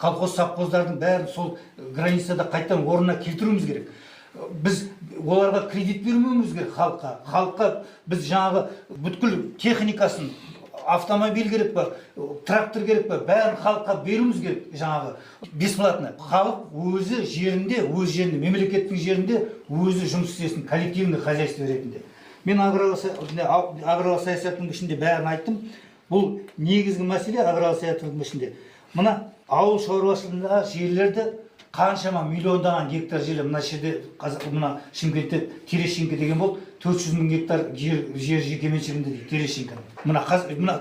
колхоз совхоздардың бәрін сол границада қайтадан орнына келтіруіміз керек. Біз оларға кредит бермеуіміз керек халыққа біз жаңағы бүткіл техникасын, автомобиль керек па, трактор керек па, бәрін халыққа беруіміз керек, жаңағы бесплатно. Халық өзі жерінде, мемлекеттің жерінде өзі жұмыс істесін, коллективный хозяйство ретінде. Мен аграрлық саясаттың ішінде бәрін айттым. Бұл негізгі мәселе аграрлық саясаттың ішінде. Мына ауыл шаруашылығындағы жерлерді қаншама миллиондаған гектар жері мына жерде, мына Шымкентте Терещенко деген болды, 400 мың гектар жер жекеменшігінде дейді, Терещенко. Мына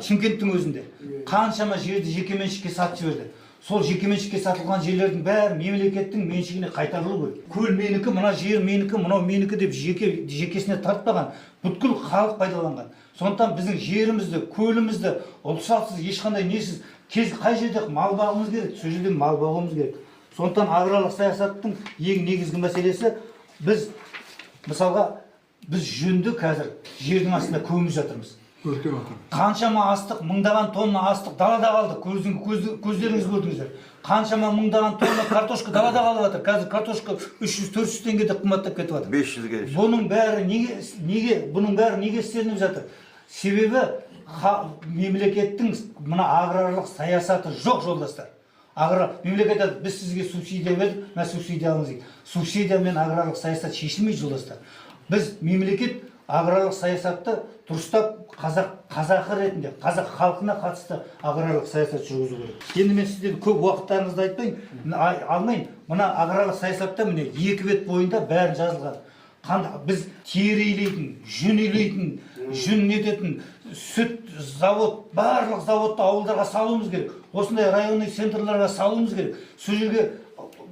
Шымкенттің өзінде қаншама жерді жекеменшікке сатып жіберді. Сол жекеменшікке сатылған жерлердің бәрі мемлекеттің меншігіне қайтарылу керек. Көл менікі, мына жер менікі, мынау менікі деп жекесіне тартпаған, бүткіл халық пайдаланған. Сондықтан біздің жерімізді, көлімізді ұлтшылсыз, ешқандай несіз, қай жерде мал бағымыз керек, сол жерде мал бағуымыз керек. Сондықтан аграрлық саясаттың ең негізгі мәселесі, біз мысалға біз жөнді қазір жердің астында көміп жатырмыз. Қаншама астық, мыңдаған тонна астық далада қалды, көздеріңіз көрдіңіздер. Қаншама мыңдаған тонна картошка далада қалып жатыр. Қазір картошка 300-400 теңгеде қымбаттап кетіп жатыр. 500-ге. Бұның бәрі неге істелініп жатыр? Себебі мемлекеттің мына аграрлық саясаты жоқ, жолдастар. Мемлекет біз сізге субсидия бердік, мына субсидия алыңыз дейді. Субсидиямен аграрлық саясат шешілмейді, жолдастар. Біз мемлекет аграрлық саясатты дұрыстап қазақы ретінде, қазақ халқына қатысты аграрлық саясат жүргізу керек. Енді мен сіздерді көп уақыттарыңызды алмайын. Мына аграрлық саясатта міне 2 бет бойында бәрін жазылған. Біз тері илейтін, жүн илейтін, жүн нететін, сүт завод, барлық заводты ауылдарға салуымыз керек. Осындай районный центрларға салуымыз керек. Сол жерге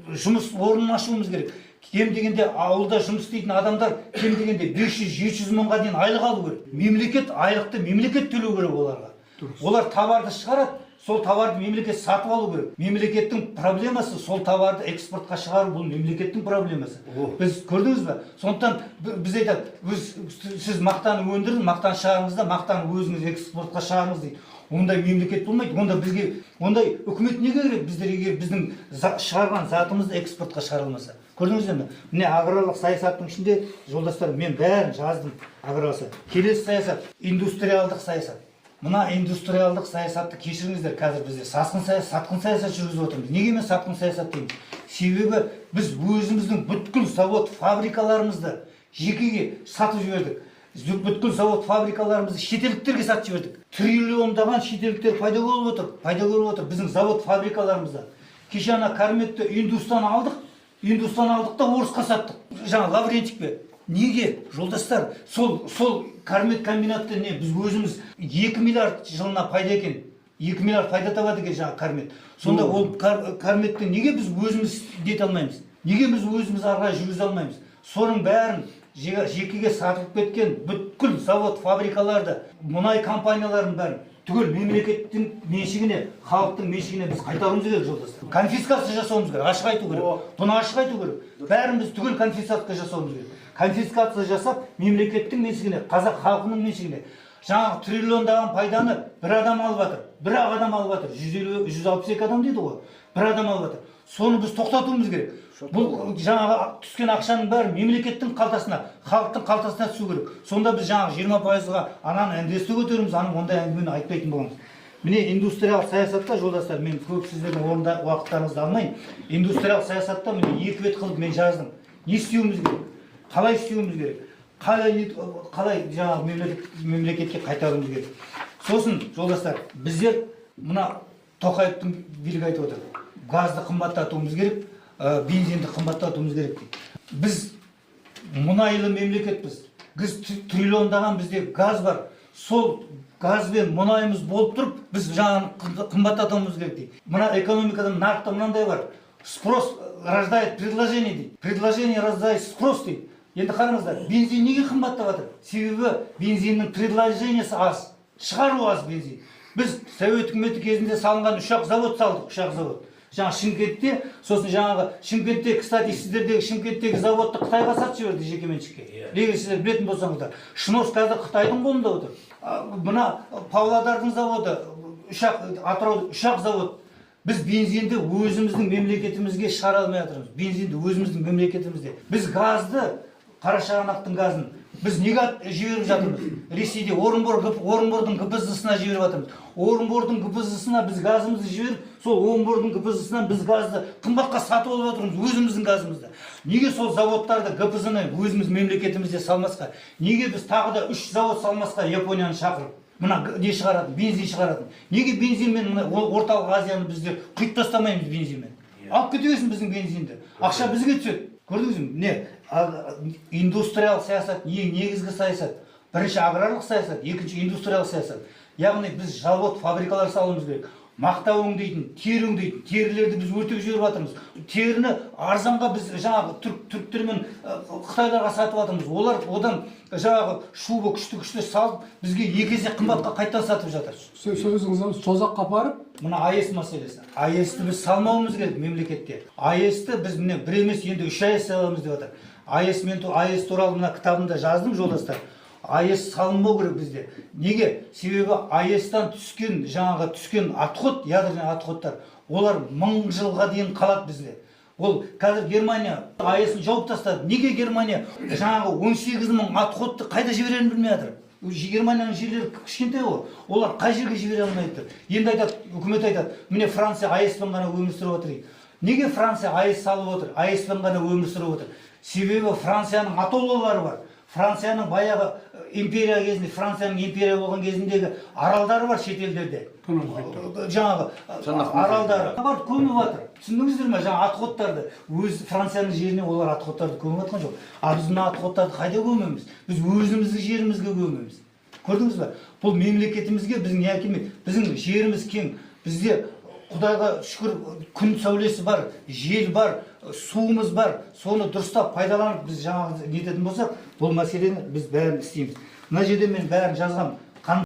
жұмыс орнын ашуымыз керек. Кем дегенде ауылда жұмыс істейтін адамдар кем дегенде 500-700 мыңға дейін айлық алу керек. Мемлекет айлықты мемлекет төлеу керек оларға. Олар товарды шығарады, сол товарды мемлекет сатып алу керек. Мемлекеттің проблемасы сол товарды экспортқа шығару, бұл мемлекеттің проблемасы. Біз көрдіңіз бе? Сондықтан біз айтады, сіз мақтаны өндірін, мақтаны шығарыңыз да, мақтаны өзіңіз экспортқа шығарыңыз дейді. Ондай мемлекет болмайды. Ондай үкімет неге керек? Біздер біздің шығарған затымызды экспортқа шығарылмаса. Көрдіңіздер ме? Міне аграрлық саясаттың ішінде, жолдастар, мен бәрін жаздым. Аграрлық келесі саясат, индустриалдық саясат. Мына индустриалдық саясатты кешіріңіздер, қазір бізде сатқын саясат жүргізіп отырмыз. Неге мен сатқын саясат деймін? Себебі біз өзіміздің бүткіл завод фабрикаларымызды жекеге сатып жібердік. Бүткіл завод фабрикаларымызды шетелдіктерге сатып жібердік. Триллиондаған шетелдіктер пайда көріп отыр біздің завод фабрикаларымызда. Кеше ана Карметті Индустан алдық та орысқа саттық. Жаңа Лаврентик пе? Неге, жолдастар? Сол Кармет комбинатты не? Біз өзіміз 2 миллиард жылына пайда екен. 2 миллиард пайда табады екен жаңа Кармет. Сонда ол Карметті неге біз өзіміз дете алмаймыз? Неге біз өзіміз арға жүргізе алмаймыз? Соның бәрін жекеге сатылып кеткен бүткіл завод фабрикаларды, мұнай компанияларын бәрін түгел мемлекеттің меншігіне, халықтың меншігіне біз қайтаруымыз керек, жолдастар. Конфискация жасауымыз керек, ашық айту керек. Бұны ашық айту керек. Бәрін біз түгел конфискация жасауымыз керек. Конфискация жасап, мемлекеттің меншігіне, қазақ халқының меншігіне. Жаңағы триллиондаған пайданы бір адам алып жатыр. Бір-ақ адам алып жатыр. 162 адам дейді ғой. Бір адам алып жатыр. Соны біз тоқтатуымыз керек. Бұл жаңағы түскен ақшаның бәрі мемлекеттің қалтасына, халықтың қалтасына түсу керек. Сонда біз жаңағы 20%-ға ананы індесті көтеріміз, аның ондай әңгімені айтпайтын боламыз. Міне индустриал саясатта, жолдастар, мен көп сіздердің орында уақыттарыңызды алмайын. Индустриал саясатта міне 2 бет қылып мен жаздым. Не істеуіміз керек? Қалай істеуіміз керек? Қалай жаңағы мемлекетке қайтаруымыз керек? Сосын, жолдастар, біздер мына Тоқаевтың билігі айтып отыр. Газды қымбаттатуымыз керек, бензинді қымбаттатуымыз керек дейді. Біз мұнайлы мемлекетпіз. Біз триллиондаған бізде газ бар. Сол газ бен мұнайымыз болып тұрып, біз жаңағы қымбаттатуымыз керек дейді. Мына экономикада нарықта мынандай бар. Спрос рождает предложение дейді. Предложение рождает спрос дейді. Енді қараңыздар, бензин неге қымбаттап жатыр? Себебі бензиннің предложениесі аз, шығару аз бензин. Біз Совет үкіметі кезінде салынған ұшақ завод салдық, ұшақ завод. Жаңа Шымкентте, сосын жаңағы Шымкентте, кстати, сіздердегі Шымкенттегі заводты Қытайға сатып жіберді жекеменшікке. Егер сіздер білетін болсаңыздар, Шыновск қазір Қытайдың қолында отыр. Мына Павлодардың заводы, Атырау ұшақ завод, Біз бензинді өзіміздің мемлекетімізге шығара алмай жатырмыз. Бензинді өзіміздің мемлекетімізде. Біз газды, Қарашығанақтың газын біз неге жіберіп жатырмыз? Ресейде Орынбордың ГПЗ-сына жіберіп жатырмыз. Орынбордың ГПЗ-сына біз газымызды жіберіп, сол Орынбордың ГПЗ-сынан біз газды қымбатқа сатып алып жатырмыз, өзіміздің газымызды. Неге сол заводтарды, ГПЗ-ны өзіміз мемлекетімізде салмасқа? Неге біз тағы да 3 завод салмасқа Японияны шақырып? Мына не шығаратын, бензин шығаратын. Неге бензинмен орталық Азияны біздер құйып тастамаймыз бензинмен? Алып кете берсін біздің бензинді. Ақша бізге түседі. Көрдіңіз бе? Міне индустриал саясат, негізгі саясат. Бірінші аграрлық саясат, екінші индустриал саясат. Яғни біз завод, фабрикалар салуымыз керек. Мақта өңдейтін, тері өңдейтін, терілерді біз өртеп жіберіп жатырмыз. Теріні арзанға біз жаңағы түріктермен Қытайларға сатып жатырмыз. Олар одан жаңағы шуба күшті салып, бізге екі есе қымбатқа қайтадан сатып жатыр. Сөзіңіз созаққа апарып, мына АЭС мәселесі. АЭСті біз салмауымыз керек мемлекетте. АЭСті біз міне бір емес енді 3 АЭС саламыз деп жатыр. АЭС туралы мына кітабымда жаздым, жолдастар. АЭС салынбау керек бізде. Неге? Себебі АЭС-тан түскен отход, ядерный отходтар, олар 1000 жылға дейін қалады бізде. Ол қазір Германия АЭС-ін жауып тастады. Неге Германия 18 000 отходты қайда жіберерін білмей жатыр? Германияның жерлері кішкентай ғой. Олар қай жерге жібере алмайды. Енді айтады, үкімет айтады, міне Франция АЭС-пен ғана өмір сүріп отыр дейді. Неге Франция АЭС салып отыр? АЭС-пен ғана өмір сүріп отыр. Себебі Францияның атоллары бар. Францияның баяғы империя кезінде, Францияның империя болған кезіндегі аралдары бар шетелдерде. Жаңағы аралдары бар, көміп жатыр. Түсіндіңіздер ме? Жаңағы отходтарды өз Францияның жеріне олар отходтарды көміп жатқан жоқ. А біз мына отходтарды қайда көмеміз? Біз өзіміздің жерімізге көмеміз. Көрдіңіз бе? Бұл мемлекетімізге біздің не әкелмейді. Біздің жеріміз кең. Бізде Құдайға шүкір күн сәулесі бар, жел бар, суымыз бар. Соны дұрыстап пайдаланып біз жаңағы нететін болсақ, бұл мәселені біз бәрін істейміз. Мына жерде мен бәрін жазғам.